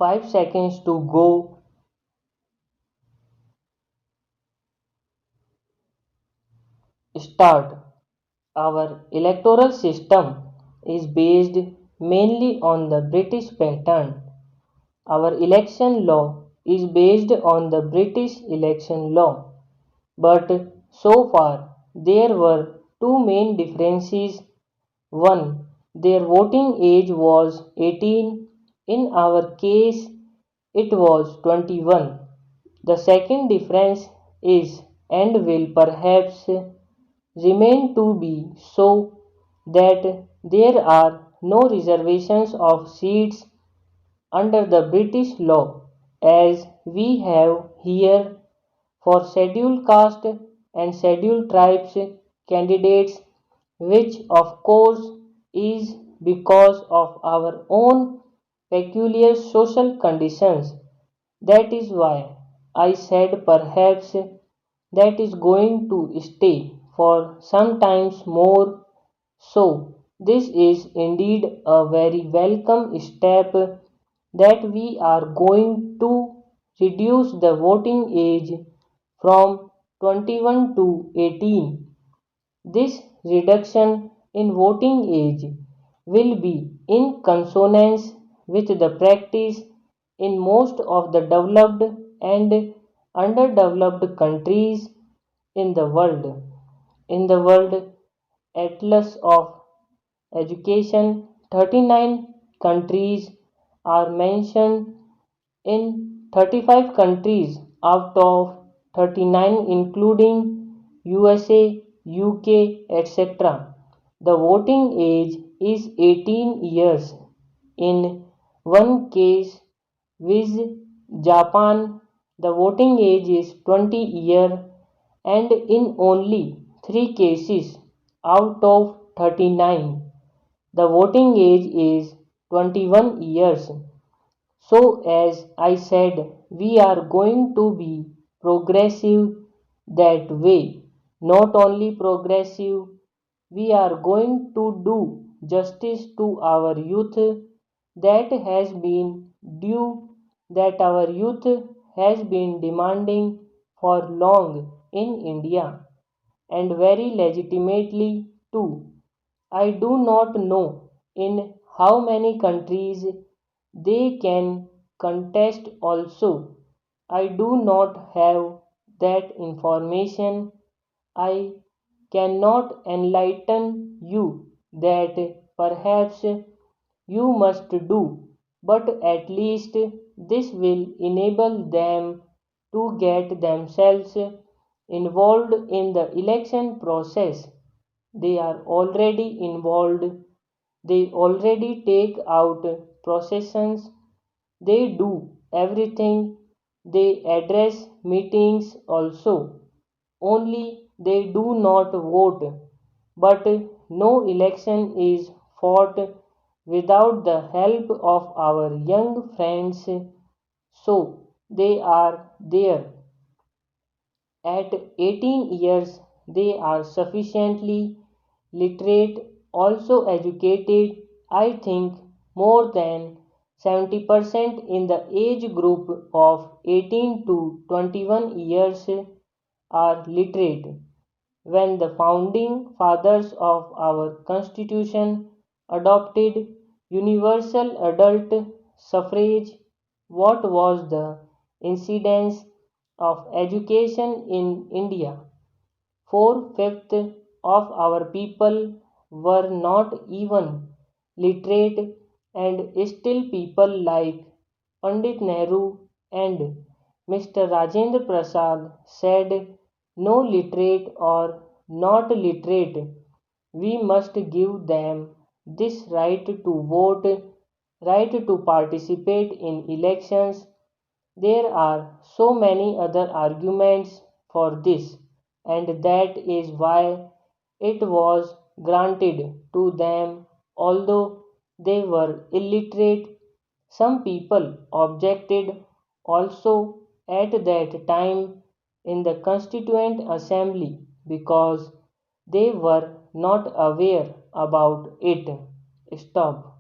5 seconds to go. Start. Our electoral system is based mainly on the British pattern. Our election law is based on the British election law. But so far, there were two main differences. One, their voting age was 18. In our case, it was 21. The second difference is and will perhaps remain to be so that there are no reservations of seats under the British law as we have here for scheduled caste and scheduled tribes candidates, which of course is because of our own peculiar social conditions. That is why I said perhaps that is going to stay for some times more. So, this is indeed a very welcome step that we are going to reduce the voting age from 21 to 18. This reduction in voting age will be in consonance with the practice in most of the developed and underdeveloped countries in the world. In the World Atlas of Education, 39 countries are mentioned. In 35 countries out of 39 including USA, UK, etc., the voting age is 18 years. In one case, viz. Japan, the voting age is 20 years, and in only 3 cases out of 39, the voting age is 21 years. So, as I said, we are going to be progressive that way. Not only progressive, we are going to do justice to our youth that has been due, that our youth has been demanding for long in India, and very legitimately too. I do not know in how many countries they can contest also. I do not have that information. I cannot enlighten you that perhaps you must do, but at least this will enable them to get themselves involved in the election process. They are already involved. They already take out processions. They do everything. They address meetings also. Only they do not vote. But no election is fought without the help of our young friends. So they are there. At 18 years, they are sufficiently literate, also educated. I think more than 70% in the age group of 18 to 21 years are literate. When the founding fathers of our Constitution adopted universal adult suffrage, what was the incidence of education in India? 4/5 of our people were not even literate, and still people like Pandit Nehru and Mr. Rajendra Prasad said, no literate or not literate, we must give them this right to vote, right to participate in elections. There are so many other arguments for this, and that is why it was granted to them, although they were illiterate. Some people objected also at that time in the Constituent Assembly because they were not aware about it. Stop.